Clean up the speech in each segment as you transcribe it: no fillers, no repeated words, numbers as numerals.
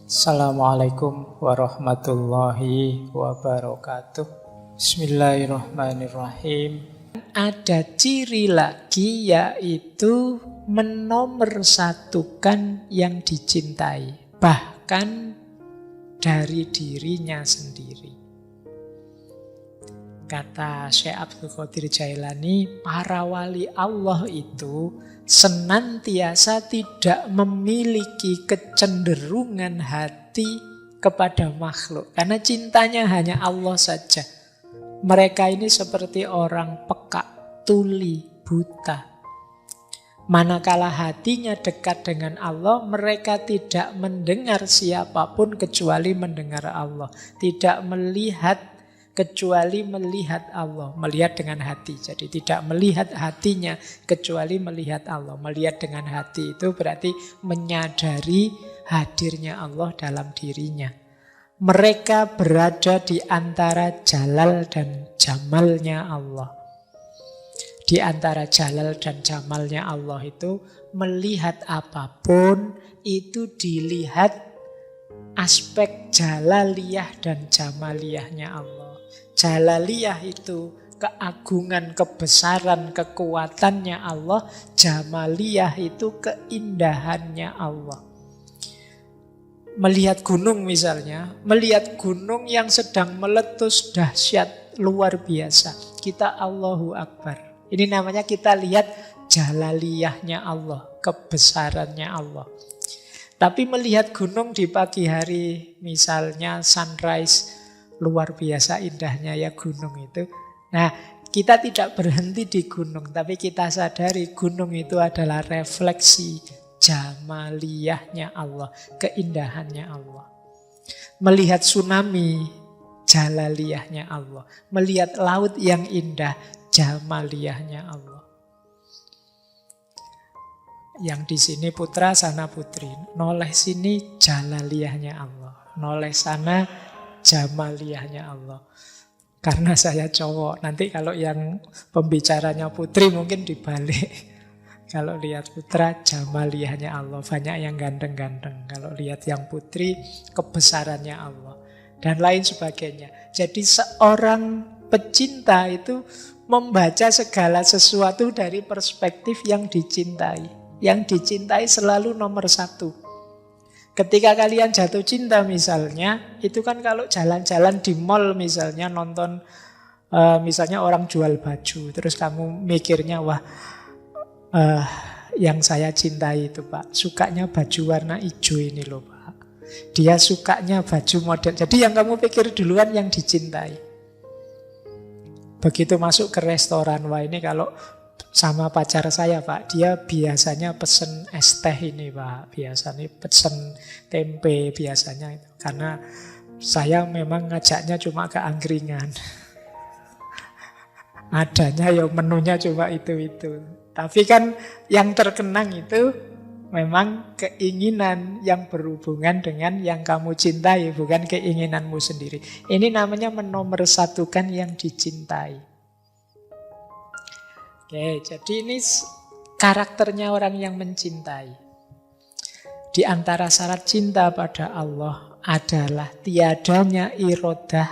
Assalamualaikum warahmatullahi wabarakatuh. Bismillahirrahmanirrahim. Ada ciri lagi, yaitu menomorsatukan yang dicintai, bahkan dari dirinya sendiri. Kata Syekh Abdul Qadir Jailani, para wali Allah itu senantiasa tidak memiliki kecenderungan hati kepada makhluk, karena cintanya hanya Allah saja. Mereka ini seperti orang peka, tuli, buta. Manakala hatinya dekat dengan Allah, mereka tidak mendengar siapapun kecuali mendengar Allah. Tidak melihat kecuali melihat Allah. Melihat dengan hati. Jadi tidak melihat hatinya kecuali melihat Allah. Melihat dengan hati itu berarti menyadari hadirnya Allah dalam dirinya. Mereka berada di antara jalal dan jamalnya Allah. Di antara jalal dan jamalnya Allah itu, melihat apapun itu dilihat aspek jalaliyah dan jamaliyahnya Allah. Jalaliyah itu keagungan, kebesaran, kekuatannya Allah. Jamaliyah itu keindahannya Allah. Melihat gunung misalnya, melihat gunung yang sedang meletus dahsyat, luar biasa. Kita Allahu Akbar. Ini namanya kita lihat jalaliyahnya Allah, kebesarannya Allah. Tapi melihat gunung di pagi hari, misalnya sunrise, luar biasa indahnya ya gunung itu. Nah, kita tidak berhenti di gunung, tapi kita sadari gunung itu adalah refleksi jamaliyahnya Allah, keindahannya Allah. Melihat tsunami, jalaliyahnya Allah. Melihat laut yang indah, jamaliyahnya Allah. Yang di sini putra, sana putri. Noleh sini jalaliyahnya Allah. Noleh sana jamaliyahnya Allah. Karena saya cowok, nanti kalau yang pembicaranya putri mungkin dibalik. Kalau lihat putra, jamaliyahnya Allah. Banyak yang ganteng-ganteng. Kalau lihat yang putri, kebesarannya Allah. Dan lain sebagainya. Jadi seorang pecinta itu membaca segala sesuatu dari perspektif yang dicintai. Yang dicintai selalu nomor satu. Ketika kalian jatuh cinta misalnya, itu kan kalau jalan-jalan di mall misalnya, nonton misalnya orang jual baju, terus kamu mikirnya, wah yang saya cintai itu Pak, sukanya baju warna hijau ini loh Pak. Dia sukanya baju model. Jadi yang kamu pikir duluan yang dicintai. Begitu masuk ke restoran, wah ini kalau sama pacar saya Pak, dia biasanya pesen es teh ini Pak, biasanya pesen tempe biasanya itu. Karena saya memang ngajaknya cuma ke angkringan. Adanya ya menunya cuma itu-itu. Tapi kan yang terkenang itu memang keinginan yang berhubungan dengan yang kamu cintai, bukan keinginanmu sendiri. Ini namanya menomorsatukan yang dicintai. Oke, jadi ini karakternya orang yang mencintai. Di antara syarat cinta pada Allah adalah tiadanya irodah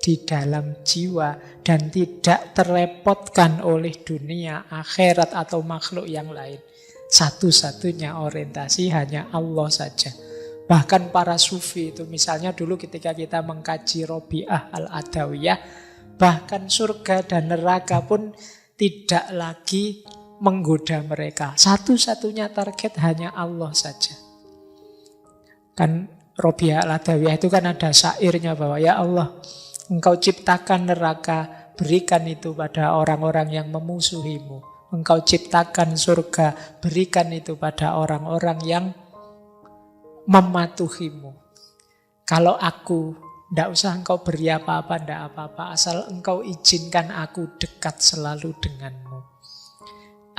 di dalam jiwa dan tidak terrepotkan oleh dunia, akhirat atau makhluk yang lain. Satu-satunya orientasi hanya Allah saja. Bahkan para sufi itu, misalnya dulu ketika kita mengkaji Robi'ah al-Adawiyah, bahkan surga dan neraka pun tidak lagi menggoda mereka. Satu-satunya target hanya Allah saja. Kan Robi'ah al-Adawiyah itu kan ada syairnya bahwa ya Allah, Engkau ciptakan neraka, berikan itu pada orang-orang yang memusuhimu. Engkau ciptakan surga, berikan itu pada orang-orang yang mematuhimu. Kalau aku, tidak usah engkau beri apa-apa, tidak apa-apa, asal engkau izinkan aku dekat selalu denganmu.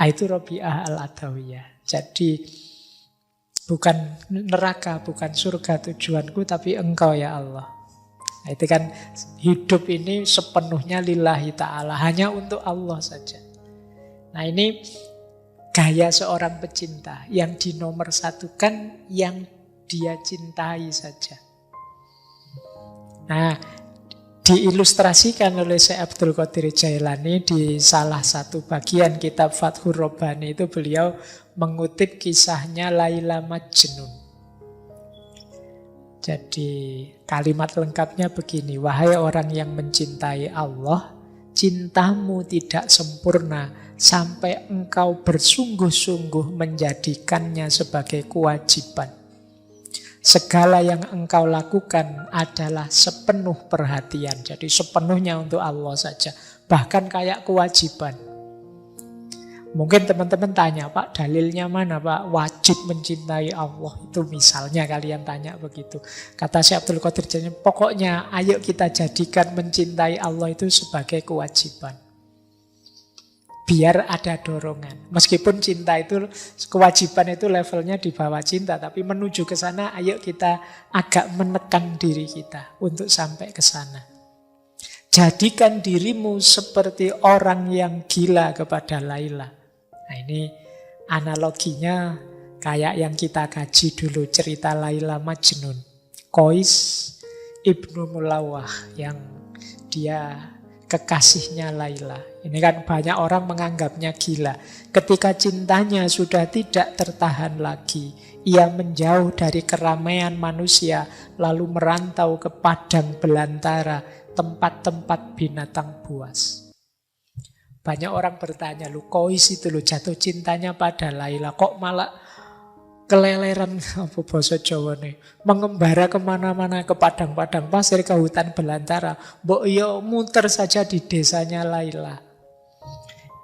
Itu Robi'ah al-Adawiyah. Jadi bukan neraka, bukan surga tujuanku, tapi engkau ya Allah. Itu kan hidup ini sepenuhnya lillahi ta'ala, hanya untuk Allah saja. Nah ini gaya seorang pecinta yang dinomorsatukan yang dia cintai saja. Nah, diilustrasikan oleh Syekh Abdul Qadir Jailani di salah satu bagian kitab Fathur Rabbani itu beliau mengutip kisahnya Laila Majnun. Jadi kalimat lengkapnya begini, wahai orang yang mencintai Allah, cintamu tidak sempurna sampai engkau bersungguh-sungguh menjadikannya sebagai kewajiban. Segala yang engkau lakukan adalah sepenuh perhatian. Jadi sepenuhnya untuk Allah saja. Bahkan kayak kewajiban. Mungkin teman-teman tanya, Pak, dalilnya mana, Pak? Wajib mencintai Allah. Itu misalnya kalian tanya begitu. Kata Syekh Abdul Qadir Jailani, pokoknya ayo kita jadikan mencintai Allah itu sebagai kewajiban. Biar ada dorongan. Meskipun cinta itu, kewajiban itu levelnya di bawah cinta. Tapi menuju ke sana, ayo kita agak menekan diri kita untuk sampai ke sana. Jadikan dirimu seperti orang yang gila kepada Laila. Nah ini analoginya kayak yang kita kaji dulu, cerita Laila Majnun. Qais Ibnu Mulawah yang dia kekasihnya Laila. Ini kan banyak orang menganggapnya gila. Ketika cintanya sudah tidak tertahan lagi, ia menjauh dari keramaian manusia, lalu merantau ke padang belantara, tempat-tempat binatang buas. Banyak orang bertanya, lu Qais itu lu jatuh cintanya pada Laila, kok malah keleleran, apa bahasa Jawa nih, mengembara kemana-mana, ke padang-padang pasir, ke hutan belantara. Mbok yo muter saja di desanya Laila.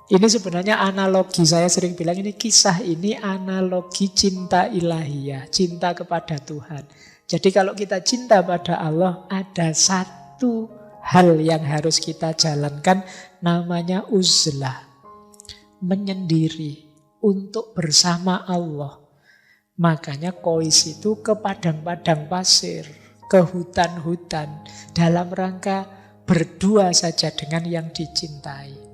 Ini sebenarnya analogi, saya sering bilang ini kisah ini analogi cinta ilahiyah, cinta kepada Tuhan. Jadi kalau kita cinta pada Allah, ada satu hal yang harus kita jalankan, namanya uzlah, menyendiri untuk bersama Allah. Makanya Qais itu ke padang-padang pasir, ke hutan-hutan, dalam rangka berdua saja dengan yang dicintai.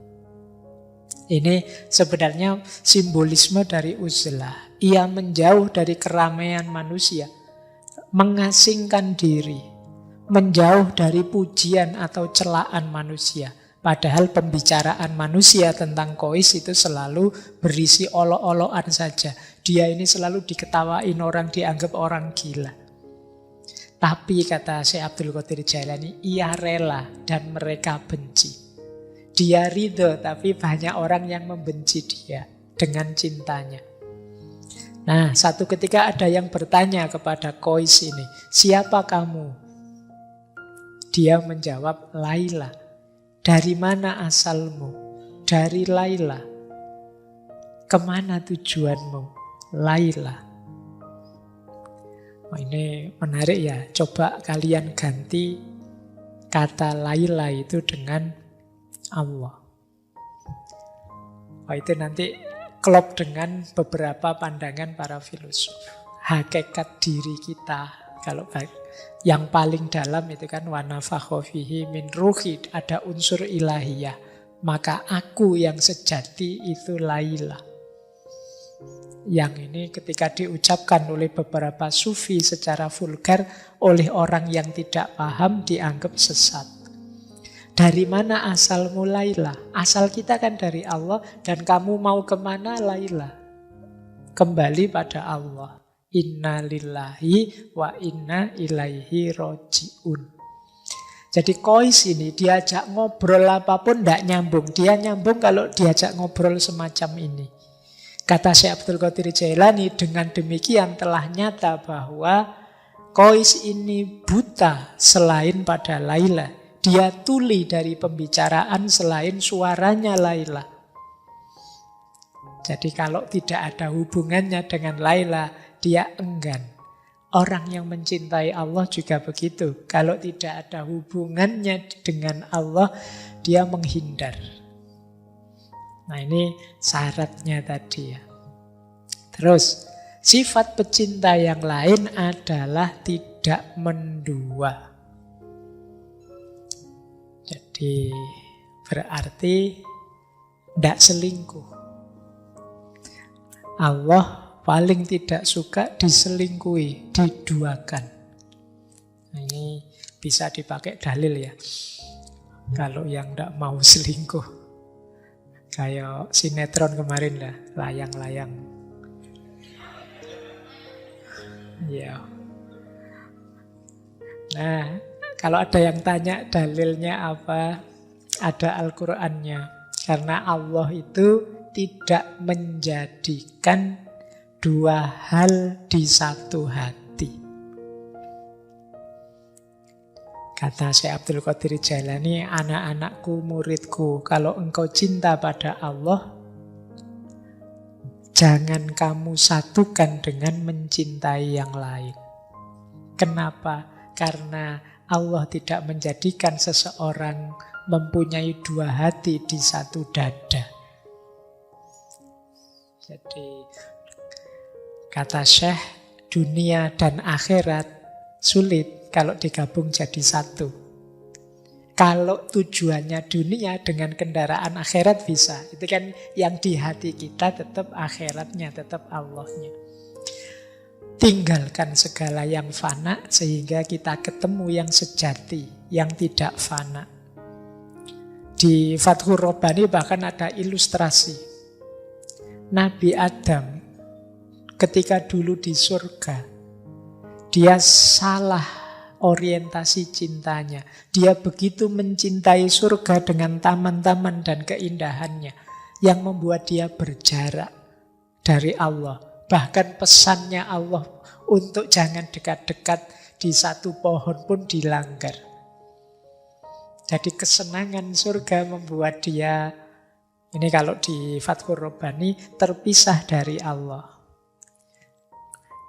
Ini sebenarnya simbolisme dari uzlah. Ia menjauh dari keramaian manusia, mengasingkan diri, menjauh dari pujian atau celaan manusia. Padahal pembicaraan manusia tentang Qais itu selalu berisi olok-olokan saja. Dia ini selalu diketawain orang, dianggap orang gila. Tapi kata Syekh Abdul Qadir Jailani, ia rela dan mereka benci. Dia ridho, tapi banyak orang yang membenci dia dengan cintanya. Nah, satu ketika ada yang bertanya kepada Qais ini, siapa kamu? Dia menjawab, Laila. Dari mana asalmu? Dari Laila. Kemana tujuanmu? Laila. Oh, ini menarik ya. Coba kalian ganti kata Laila itu dengan Allah. Oh, itu nanti klop dengan beberapa pandangan para filosof. Hakikat diri kita, kalau yang paling dalam itu kan wa nafakha fihi min ruhi, ada unsur ilahiyah. Maka aku yang sejati itu Laila. Yang ini ketika diucapkan oleh beberapa sufi secara vulgar, oleh orang yang tidak paham dianggap sesat. Dari mana asalmu Laila? Asal kita kan dari Allah, dan kamu mau kemana Laila? Kembali pada Allah. Inna lillahi wa inna ilaihi roji'un. Jadi Qais ini diajak ngobrol apapun tidak nyambung. Dia nyambung kalau diajak ngobrol semacam ini. Kata Syekh Abdul Qadir Jailani, dengan demikian telah nyata bahwa Qais ini buta selain pada Laila. Dia tuli dari pembicaraan selain suaranya Laila. Jadi kalau tidak ada hubungannya dengan Laila, dia enggan. Orang yang mencintai Allah juga begitu. Kalau tidak ada hubungannya dengan Allah, dia menghindar. Nah ini syaratnya tadi ya. Terus, sifat pecinta yang lain adalah tidak mendua. Jadi berarti tidak selingkuh. Allah paling tidak suka diselingkuhi, diduakan. Nah, ini bisa dipakai dalil ya. Kalau yang tidak mau selingkuh. Kayak sinetron kemarin lah, layang-layang. Ya. Nah, kalau ada yang tanya dalilnya apa, ada Al-Qur'annya. Karena Allah itu tidak menjadikan dua hal di satu hati. Kata Syekh Abdul Qadir Jailani, anak-anakku, muridku, kalau engkau cinta pada Allah, jangan kamu satukan dengan mencintai yang lain. Kenapa? Karena Allah tidak menjadikan seseorang mempunyai dua hati di satu dada. Jadi, kata Syekh, dunia dan akhirat sulit kalau digabung jadi satu. Kalau tujuannya dunia dengan kendaraan akhirat bisa. Itu kan yang di hati kita tetap akhiratnya, tetap Allahnya. Tinggalkan segala yang fana sehingga kita ketemu yang sejati, yang tidak fana. Di Fathur Rabbani bahkan ada ilustrasi. Nabi Adam ketika dulu di surga, dia salah orientasi cintanya. Dia begitu mencintai surga dengan taman-taman dan keindahannya yang membuat dia berjarak dari Allah. Bahkan pesannya Allah untuk jangan dekat-dekat di satu pohon pun dilanggar. Jadi kesenangan surga membuat dia, ini kalau di Fathur Rabbani, terpisah dari Allah.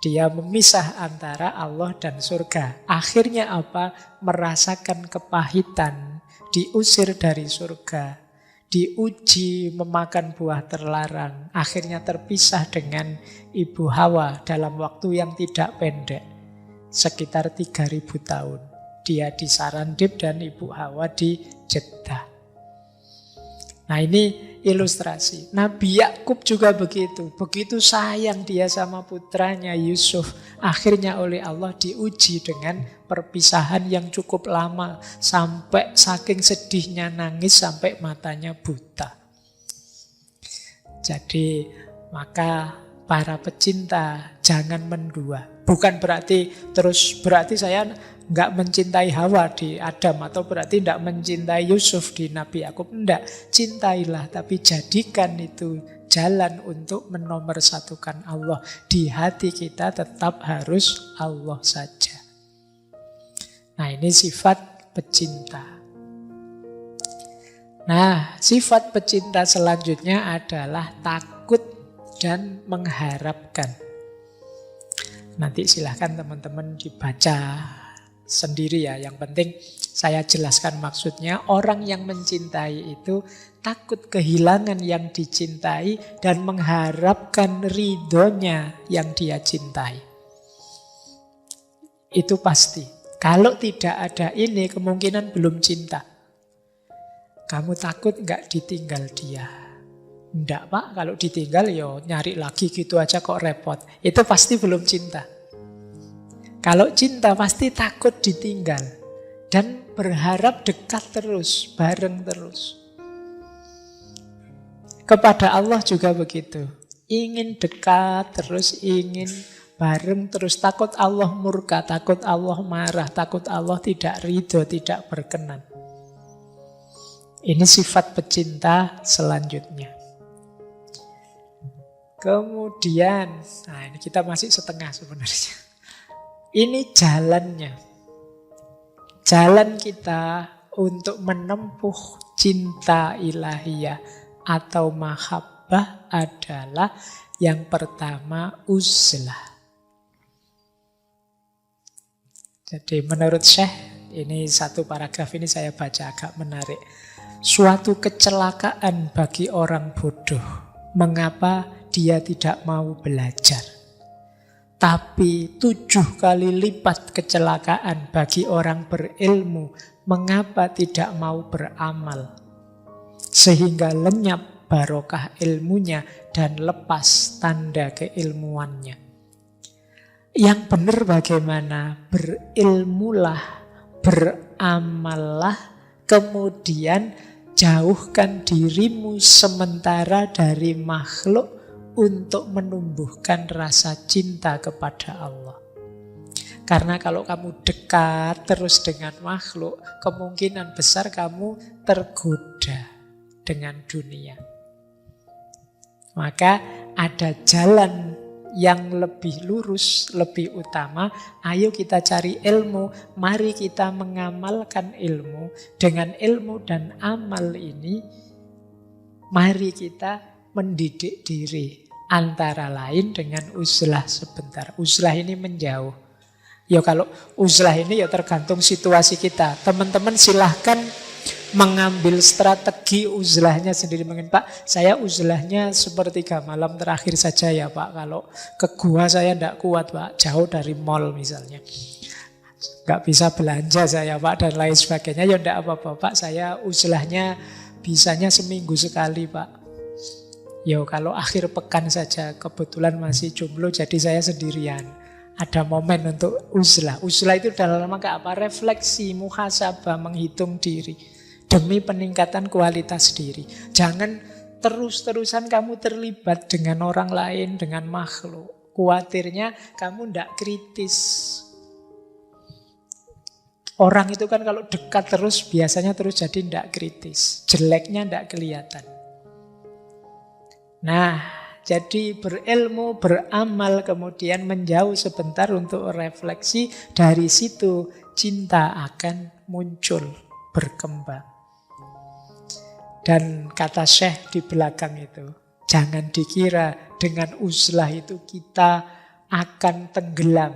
Dia memisah antara Allah dan surga. Akhirnya apa? Merasakan kepahitan, diusir dari surga, diuji memakan buah terlarang. Akhirnya terpisah dengan Ibu Hawa dalam waktu yang tidak pendek. Sekitar 3.000 tahun. Dia di Sarandib dan Ibu Hawa di Jeddah. Nah, ini ilustrasi. Nabi Yakub juga begitu. Begitu sayang dia sama putranya Yusuf. Akhirnya oleh Allah diuji dengan perpisahan yang cukup lama. Sampai saking sedihnya nangis sampai matanya buta. Jadi maka para pecinta jangan mendua. Bukan berarti saya nggak mencintai Hawa di Adam, atau berarti nggak mencintai Yusuf di Nabi Yakub. Enggak, cintailah, tapi jadikan itu jalan untuk menomorsatukan Allah. Di hati kita tetap harus Allah saja. Nah, ini sifat pecinta. Nah, sifat pecinta selanjutnya adalah takut dan mengharapkan. Nanti silahkan teman-teman dibaca sendiri ya. Yang penting saya jelaskan maksudnya. Orang yang mencintai itu takut kehilangan yang dicintai dan mengharapkan ridhonya yang dia cintai. Itu pasti. Kalau tidak ada ini, kemungkinan belum cinta. Kamu takut nggak ditinggal dia? Enggak Pak, kalau ditinggal yo nyari lagi gitu aja kok repot. Itu pasti belum cinta. Kalau cinta pasti takut ditinggal dan berharap dekat terus, bareng terus. Kepada Allah juga begitu. Ingin dekat terus, ingin bareng terus. Takut Allah murka, takut Allah marah, takut Allah tidak ridho, tidak berkenan. Ini sifat pecinta selanjutnya. Kemudian, nah ini kita masih setengah sebenarnya. Ini jalannya. Jalan kita untuk menempuh cinta ilahiyah atau mahabbah adalah yang pertama uzlah. Jadi menurut Syekh, ini satu paragraf ini saya baca agak menarik. Suatu kecelakaan bagi orang bodoh. Mengapa dia tidak mau belajar? Tapi 7 kali lipat kecelakaan bagi orang berilmu. Mengapa tidak mau beramal? Sehingga lenyap barokah ilmunya, dan lepas tanda keilmuannya. Yang benar bagaimana? Berilmulah, beramallah, kemudian jauhkan dirimu sementara dari makhluk untuk menumbuhkan rasa cinta kepada Allah. Karena kalau kamu dekat terus dengan makhluk, kemungkinan besar kamu tergoda dengan dunia. Maka ada jalan yang lebih lurus, lebih utama. Ayo kita cari ilmu, mari kita mengamalkan ilmu. Dengan ilmu dan amal ini, mari kita mendidik diri. Antara lain dengan uzlah sebentar. Uzlah ini menjauh. Ya kalau uzlah ini ya tergantung situasi kita. Teman-teman silahkan mengambil strategi uzlahnya sendiri. Mungkin Pak, saya uzlahnya sepertiga malam terakhir saja ya Pak. Kalau ke gua saya tidak kuat Pak, jauh dari mall misalnya. Nggak bisa belanja saya Pak dan lain sebagainya. Ya tidak apa-apa Pak, saya uzlahnya bisanya seminggu sekali Pak. Ya kalau akhir pekan saja, kebetulan masih jomblo jadi saya sendirian. Ada momen untuk uzlah. Uzlah itu dalam rangka apa? Refleksi, muhasabah, menghitung diri. Demi peningkatan kualitas diri. Jangan terus-terusan kamu terlibat dengan orang lain, dengan makhluk. Kuatirnya kamu tidak kritis. Orang itu kan kalau dekat terus biasanya terus jadi tidak kritis. Jeleknya tidak kelihatan. Nah, jadi berilmu, beramal, kemudian menjauh sebentar untuk refleksi. Dari situ cinta akan muncul, berkembang. Dan kata Syekh di belakang itu, jangan dikira dengan uzlah itu kita akan tenggelam,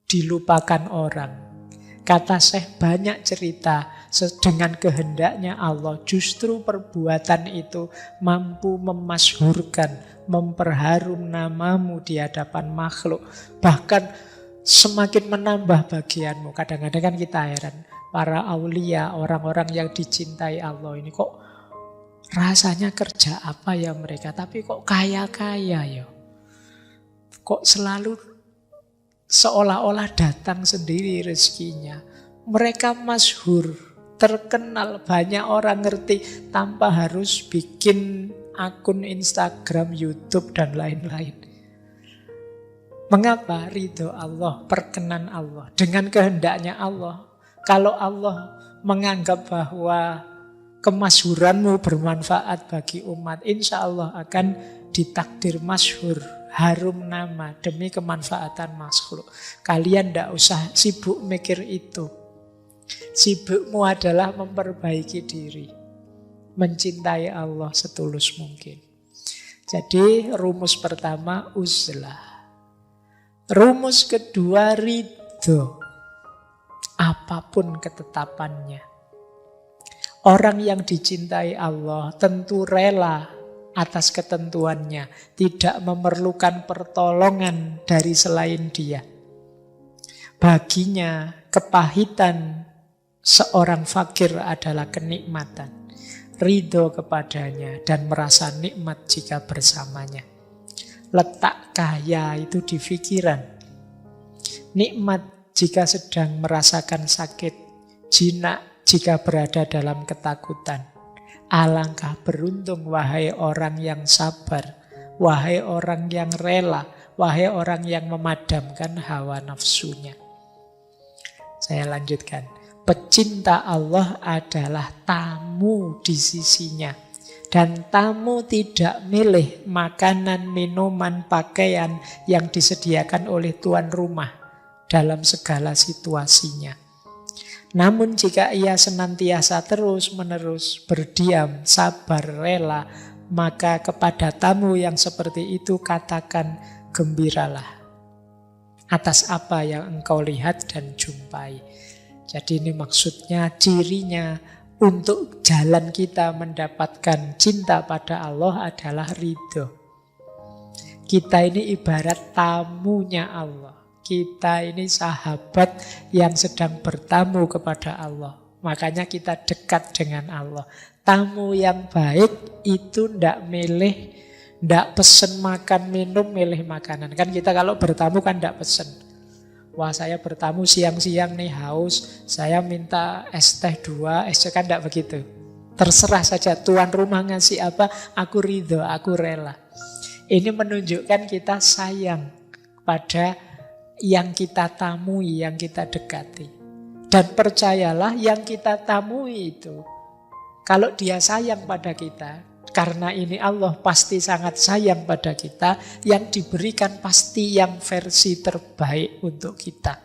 dilupakan orang. Kata Syekh banyak cerita dengan kehendaknya Allah. Justru perbuatan itu mampu memasyhurkan, memperharum namamu di hadapan makhluk. Bahkan semakin menambah bagianmu. Kadang-kadang kan kita heran. Para aulia, orang-orang yang dicintai Allah ini kok rasanya kerja apa ya mereka. Tapi kok kaya-kaya ya. Kok selalu seolah-olah datang sendiri rezekinya. Mereka masyhur, terkenal, banyak orang ngerti tanpa harus bikin akun Instagram, YouTube, dan lain-lain. Mengapa? Ridho Allah, perkenan Allah, dengan kehendaknya Allah. Kalau Allah menganggap bahwa kemasyhuranmu bermanfaat bagi umat, insya Allah akan ditakdir masyhur, harum nama demi kemanfaatan makhluk. Kalian tidak usah sibuk mikir itu. Sibukmu adalah memperbaiki diri, mencintai Allah setulus mungkin. Jadi rumus pertama uzlah. Rumus kedua ridho. Apapun ketetapannya. Orang yang dicintai Allah tentu rela atas ketentuannya, tidak memerlukan pertolongan dari selain Dia. Baginya kepahitan seorang fakir adalah kenikmatan. Ridho kepadanya dan merasa nikmat jika bersamanya. Letak kaya itu di pikiran. Nikmat jika sedang merasakan sakit, jinak jika berada dalam ketakutan. Alangkah beruntung wahai orang yang sabar, wahai orang yang rela, wahai orang yang memadamkan hawa nafsunya. Saya lanjutkan. Pecinta Allah adalah tamu di sisinya. Dan tamu tidak milih makanan, minuman, pakaian yang disediakan oleh tuan rumah dalam segala situasinya. Namun jika ia senantiasa terus-menerus berdiam, sabar, rela, maka kepada tamu yang seperti itu katakan gembiralah atas apa yang engkau lihat dan jumpai. Jadi ini maksudnya, cirinya untuk jalan kita mendapatkan cinta pada Allah adalah ridho. Kita ini ibarat tamunya Allah. Kita ini sahabat yang sedang bertamu kepada Allah. Makanya kita dekat dengan Allah. Tamu yang baik itu ndak milih, ndak pesen makan minum, milih makanan. Kan kita kalau bertamu kan ndak pesen. Wah, saya bertamu siang-siang nih haus, saya minta es teh 2, es teh, kan ndak begitu. Terserah saja tuan rumah ngasih apa, aku ridho, aku rela. Ini menunjukkan kita sayang pada yang kita tamui, yang kita dekati. Dan percayalah yang kita tamui itu, kalau dia sayang pada kita, karena ini Allah pasti sangat sayang pada kita, yang diberikan pasti yang versi terbaik untuk kita.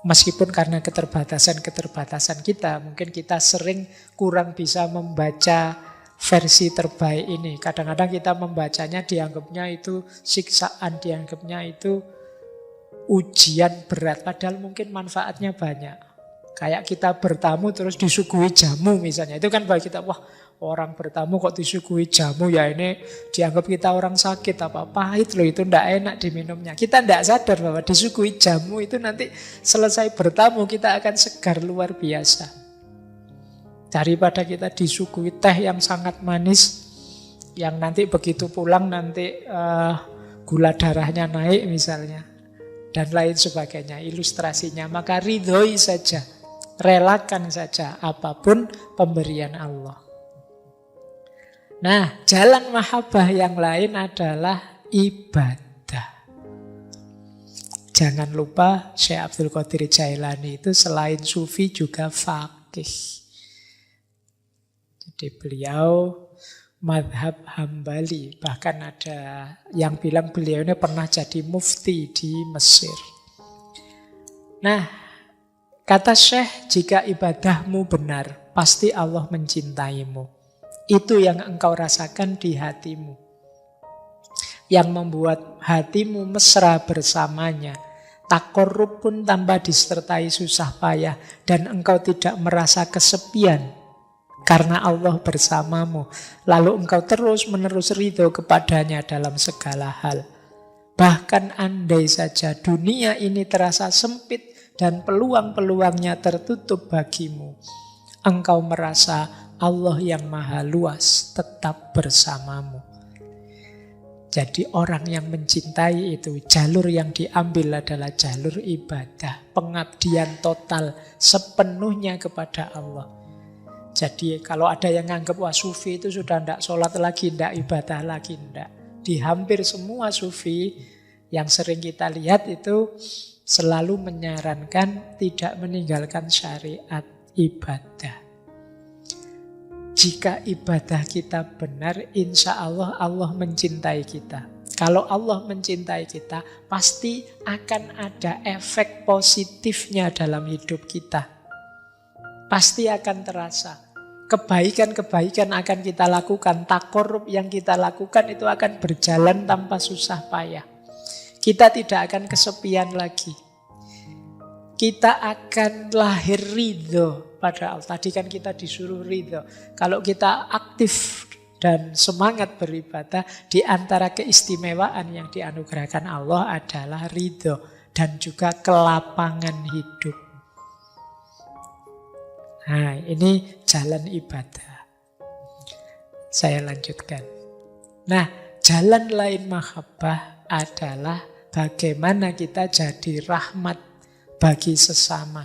Meskipun karena keterbatasan-keterbatasan kita, mungkin kita sering kurang bisa membaca versi terbaik ini. Kadang-kadang kita membacanya dianggapnya itu siksaan, dianggapnya itu ujian berat, padahal mungkin manfaatnya banyak. Kayak kita bertamu terus disuguhi jamu misalnya, itu kan bagi kita, wah orang bertamu kok disuguhi jamu, ya ini dianggap kita orang sakit, apa pahit loh, itu ndak enak diminumnya. Kita ndak sadar bahwa disuguhi jamu itu nanti selesai bertamu kita akan segar luar biasa. Daripada kita disuguhi teh yang sangat manis, yang nanti begitu pulang nanti gula darahnya naik misalnya, dan lain sebagainya, ilustrasinya. Maka ridhoi saja, relakan saja apapun pemberian Allah. Nah, jalan mahabbah yang lain adalah ibadah. Jangan lupa Syekh Abdul Qadir Jailani itu selain sufi juga faqih. Jadi beliau madhab Hambali, bahkan ada yang bilang beliau ini pernah jadi mufti di Mesir. Nah, kata Syekh, jika ibadahmu benar, pasti Allah mencintaimu. Itu yang engkau rasakan di hatimu, yang membuat hatimu mesra bersamanya. Takorrub pun tanpa disertai susah payah, dan engkau tidak merasa kesepian karena Allah bersamamu. Lalu engkau terus-menerus ridho kepadanya dalam segala hal. Bahkan andai saja dunia ini terasa sempit dan peluang-peluangnya tertutup bagimu, engkau merasa Allah yang maha luas tetap bersamamu. Jadi orang yang mencintai itu, jalur yang diambil adalah jalur ibadah, pengabdian total sepenuhnya kepada Allah. Jadi kalau ada yang nganggap wah sufi itu sudah tidak sholat lagi, tidak ibadah lagi, tidak. Di hampir semua sufi yang sering kita lihat itu selalu menyarankan tidak meninggalkan syariat ibadah. Jika ibadah kita benar, insya Allah Allah mencintai kita. Kalau Allah mencintai kita, pasti akan ada efek positifnya dalam hidup kita. Pasti akan terasa. Kebaikan-kebaikan akan kita lakukan, takorrub yang kita lakukan itu akan berjalan tanpa susah payah. Kita tidak akan kesepian lagi. Kita akan lahir ridho pada Allah. Tadi kan kita disuruh ridho. Kalau kita aktif dan semangat beribadah, di antara keistimewaan yang dianugerahkan Allah adalah ridho dan juga kelapangan hidup. Nah, ini jalan ibadah. Saya lanjutkan. Nah, jalan lain mahabbah adalah bagaimana kita jadi rahmat bagi sesama.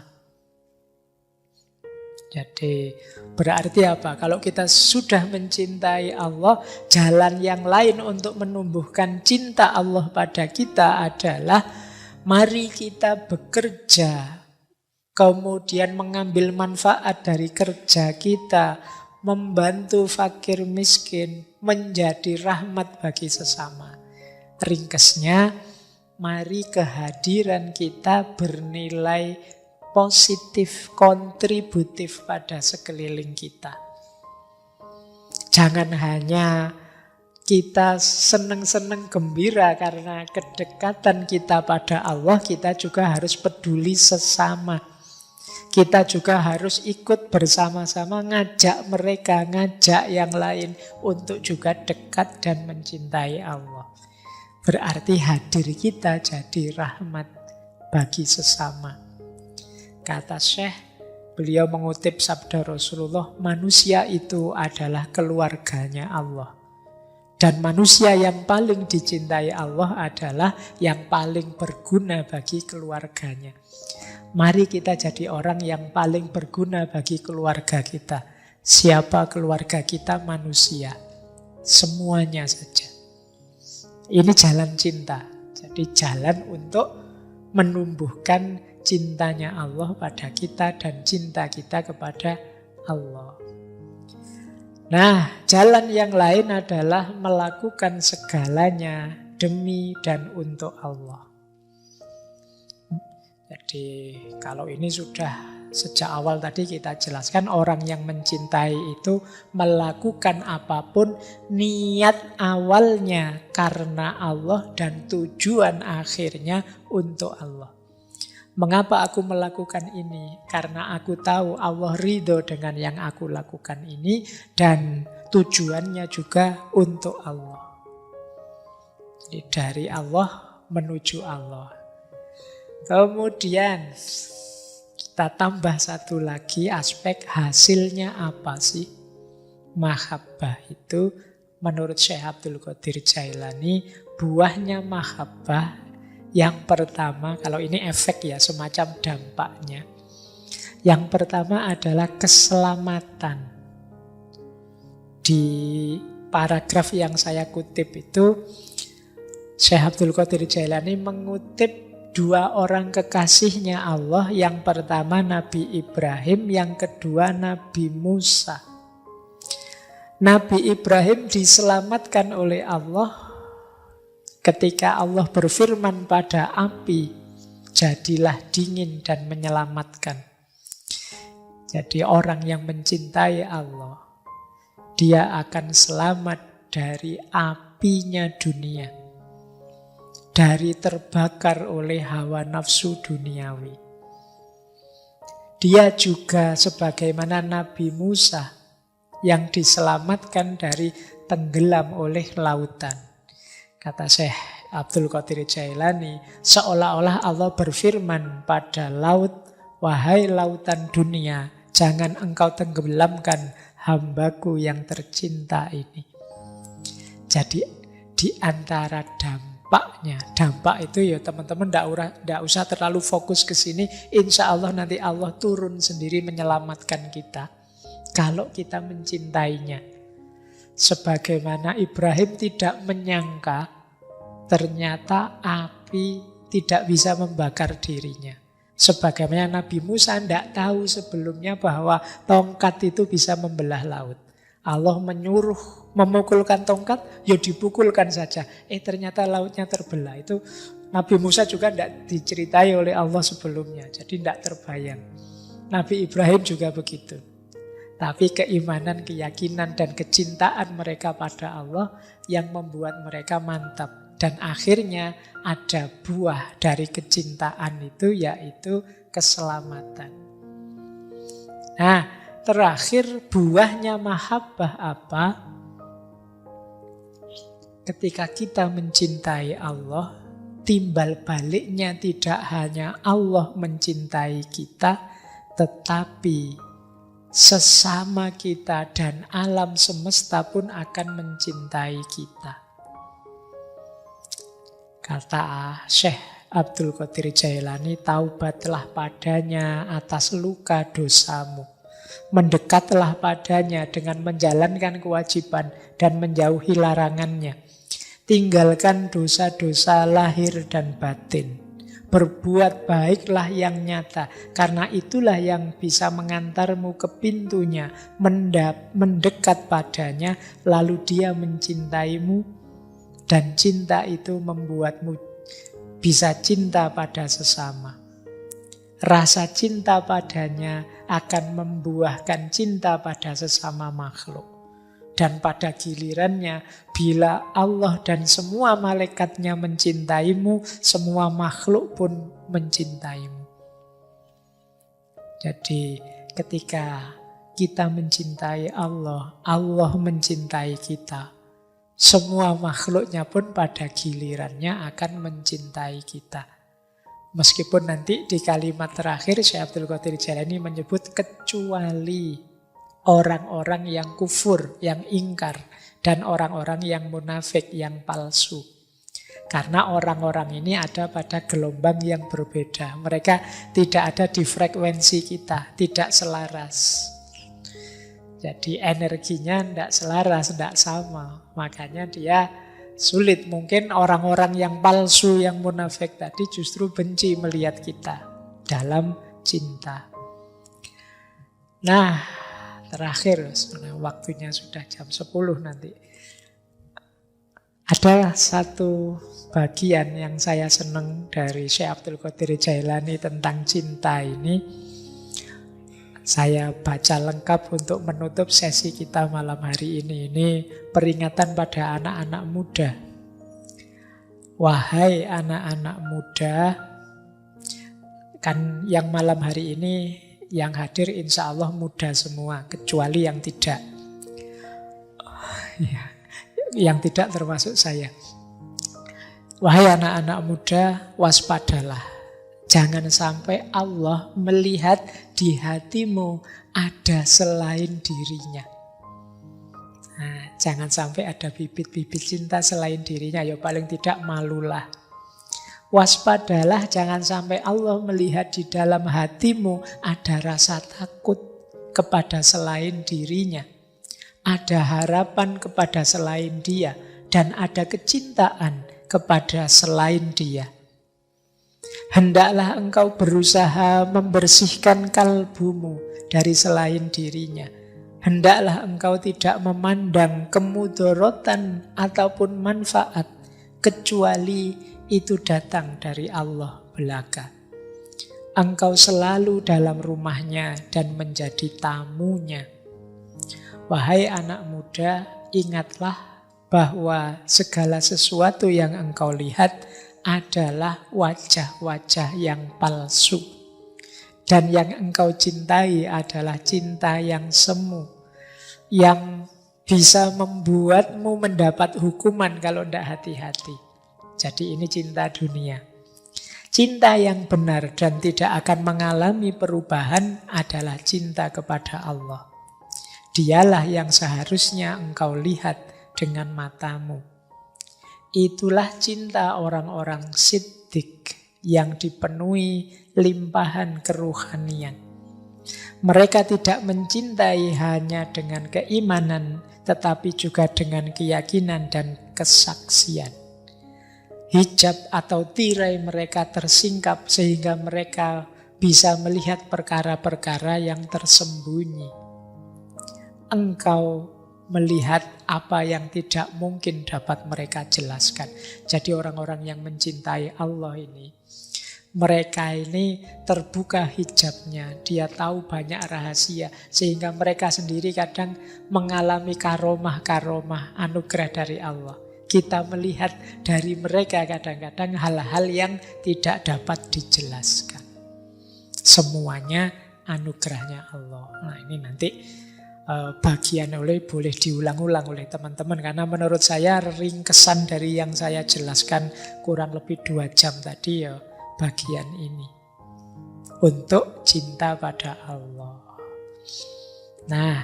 Jadi berarti apa? Kalau kita sudah mencintai Allah, jalan yang lain untuk menumbuhkan cinta Allah pada kita adalah mari kita bekerja, kemudian mengambil manfaat dari kerja kita, membantu fakir miskin, menjadi rahmat bagi sesama. Ringkasnya, mari kehadiran kita bernilai positif, kontributif pada sekeliling kita. Jangan hanya kita senang-senang gembira karena kedekatan kita pada Allah, kita juga harus peduli sesama. Kita juga harus ikut bersama-sama ngajak mereka, ngajak yang lain untuk juga dekat dan mencintai Allah. Berarti hadir kita jadi rahmat bagi sesama. Kata Syekh, Beliau mengutip sabda Rasulullah, manusia itu adalah keluarganya Allah. Dan manusia yang paling dicintai Allah adalah yang paling berguna bagi keluarganya. Mari kita jadi orang yang paling berguna bagi keluarga kita. Siapa keluarga kita? Manusia. Semuanya saja. Ini jalan cinta. Jadi jalan untuk menumbuhkan cintanya Allah pada kita dan cinta kita kepada Allah. Nah, jalan yang lain adalah melakukan segalanya demi dan untuk Allah. Jadi kalau ini sudah sejak awal tadi kita jelaskan, orang yang mencintai itu melakukan apapun niat awalnya karena Allah dan tujuan akhirnya untuk Allah. Mengapa aku melakukan ini? Karena aku tahu Allah ridho dengan yang aku lakukan ini dan tujuannya juga untuk Allah. Jadi dari Allah menuju Allah. Kemudian kita tambah satu lagi aspek hasilnya apa sih? Mahabbah itu menurut Syekh Abdul Qadir Jailani, buahnya mahabbah yang pertama, kalau ini efek ya, semacam dampaknya. Yang pertama adalah keselamatan. Di paragraf yang saya kutip itu, Syekh Abdul Qadir Jailani mengutip dua orang kekasihnya Allah. Yang pertama Nabi Ibrahim, yang kedua Nabi Musa. Nabi Ibrahim diselamatkan oleh Allah ketika Allah berfirman pada api, jadilah dingin dan menyelamatkan. Jadi orang yang mencintai Allah, dia akan selamat dari apinya dunia, dari terbakar oleh hawa nafsu duniawi. Dia juga sebagaimana Nabi Musa yang diselamatkan dari tenggelam oleh lautan. Kata Syekh Abdul Qadir Jailani, seolah-olah Allah berfirman pada laut, wahai lautan dunia, jangan engkau tenggelamkan hambaku yang tercinta ini. Jadi di antara dampak itu ya teman-teman tidak usah terlalu fokus ke sini. Insya Allah nanti Allah turun sendiri menyelamatkan kita kalau kita mencintainya. Sebagaimana Ibrahim tidak menyangka ternyata api tidak bisa membakar dirinya. Sebagaimana Nabi Musa tidak tahu sebelumnya bahwa tongkat itu bisa membelah laut. Allah menyuruh memukulkan tongkat, ya dipukulkan saja. Ternyata lautnya terbelah. Itu Nabi Musa juga tidak diceritai oleh Allah sebelumnya. Jadi tidak terbayang. Nabi Ibrahim juga begitu. Tapi keimanan, keyakinan, dan kecintaan mereka pada Allah yang membuat mereka mantap. Dan akhirnya ada buah dari kecintaan itu, yaitu keselamatan. Nah, terakhir buahnya mahabbah apa? Ketika kita mencintai Allah, timbal baliknya tidak hanya Allah mencintai kita, tetapi sesama kita dan alam semesta pun akan mencintai kita. Kata Syekh Abdul Qadir Jailani, taubatlah padanya atas luka dosamu. Mendekatlah padanya dengan menjalankan kewajiban dan menjauhi larangannya. Tinggalkan dosa-dosa lahir dan batin. Berbuat baiklah yang nyata, karena itulah yang bisa mengantarmu ke pintunya, mendekat padanya, lalu dia mencintaimu, dan cinta itu membuatmu bisa cinta pada sesama. Rasa cinta padanya akan membuahkan cinta pada sesama makhluk. Dan pada gilirannya, bila Allah dan semua malaikatnya mencintaimu, semua makhluk pun mencintaimu. Jadi ketika kita mencintai Allah, Allah mencintai kita. Semua makhluknya pun pada gilirannya akan mencintai kita. Meskipun nanti di kalimat terakhir Syekh Abdul Qadir Jailani menyebut kecuali orang-orang yang kufur, yang ingkar, dan orang-orang yang munafik, yang palsu. Karena orang-orang ini ada pada gelombang yang berbeda. Mereka tidak ada di frekuensi kita, tidak selaras. Jadi energinya tidak selaras, tidak sama. Makanya dia sulit. Mungkin orang-orang yang palsu, yang munafik tadi justru benci melihat kita dalam cinta. Nah, terakhir, waktunya sudah jam 10 nanti. Ada satu bagian yang saya senang dari Syekh Abdul Qadir Jailani tentang cinta ini. Saya baca lengkap untuk menutup sesi kita malam hari ini. Ini peringatan pada anak-anak muda. Wahai anak-anak muda, kan yang malam hari ini yang hadir insya Allah muda semua, kecuali yang tidak. Yang tidak termasuk saya. Wahai anak-anak muda, waspadalah. Jangan sampai Allah melihat di hatimu ada selain dirinya. Nah, jangan sampai ada bibit-bibit cinta selain dirinya. Ya paling tidak malulah. Waspadalah, jangan sampai Allah melihat di dalam hatimu ada rasa takut kepada selain dirinya. Ada harapan kepada selain dia. Dan ada kecintaan kepada selain dia. Hendaklah engkau berusaha membersihkan kalbumu dari selain dirinya. Hendaklah engkau tidak memandang kemudorotan ataupun manfaat kecuali itu datang dari Allah belaka. Engkau selalu dalam rumahnya dan menjadi tamunya. Wahai anak muda, ingatlah bahwa segala sesuatu yang engkau lihat adalah wajah-wajah yang palsu. Dan yang engkau cintai adalah cinta yang semu. Yang bisa membuatmu mendapat hukuman kalau tidak hati-hati. Jadi ini cinta dunia. Cinta yang benar dan tidak akan mengalami perubahan adalah cinta kepada Allah. Dialah yang seharusnya engkau lihat dengan matamu. Itulah cinta orang-orang siddiq yang dipenuhi limpahan keruhanian. Mereka tidak mencintai hanya dengan keimanan, tetapi juga dengan keyakinan dan kesaksian. Hijab atau tirai mereka tersingkap sehingga mereka bisa melihat perkara-perkara yang tersembunyi. Engkau melihat apa yang tidak mungkin dapat mereka jelaskan. Jadi orang-orang yang mencintai Allah ini, mereka ini terbuka hijabnya. Dia tahu banyak rahasia. Sehingga mereka sendiri kadang mengalami karomah-karomah anugerah dari Allah. Kita melihat dari mereka kadang-kadang hal-hal yang tidak dapat dijelaskan. Semuanya anugerahnya Allah. Nah ini nanti bagian boleh diulang-ulang oleh teman-teman. Karena menurut saya ringkesan dari yang saya jelaskan kurang lebih 2 jam tadi ya bagian ini. Untuk cinta pada Allah. Nah,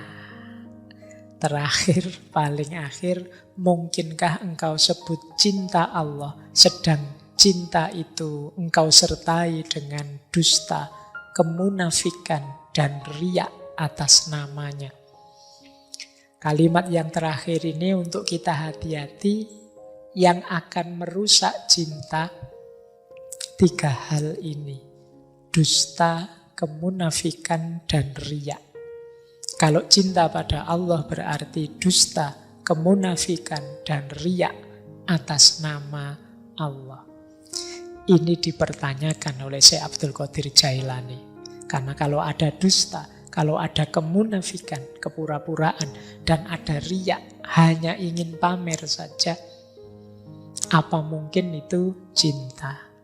terakhir, paling akhir, mungkinkah engkau sebut cinta Allah sedang cinta itu engkau sertai dengan dusta, kemunafikan, dan riya atas namanya? Kalimat yang terakhir ini untuk kita hati-hati, yang akan merusak cinta 3 hal ini. Dusta, kemunafikan, dan riya. Kalau cinta pada Allah berarti dusta, kemunafikan, dan riya atas nama Allah. Ini dipertanyakan oleh Syekh Abdul Qadir Jailani. Karena kalau ada dusta, kalau ada kemunafikan, kepura-puraan, dan ada riya, hanya ingin pamer saja, apa mungkin itu cinta?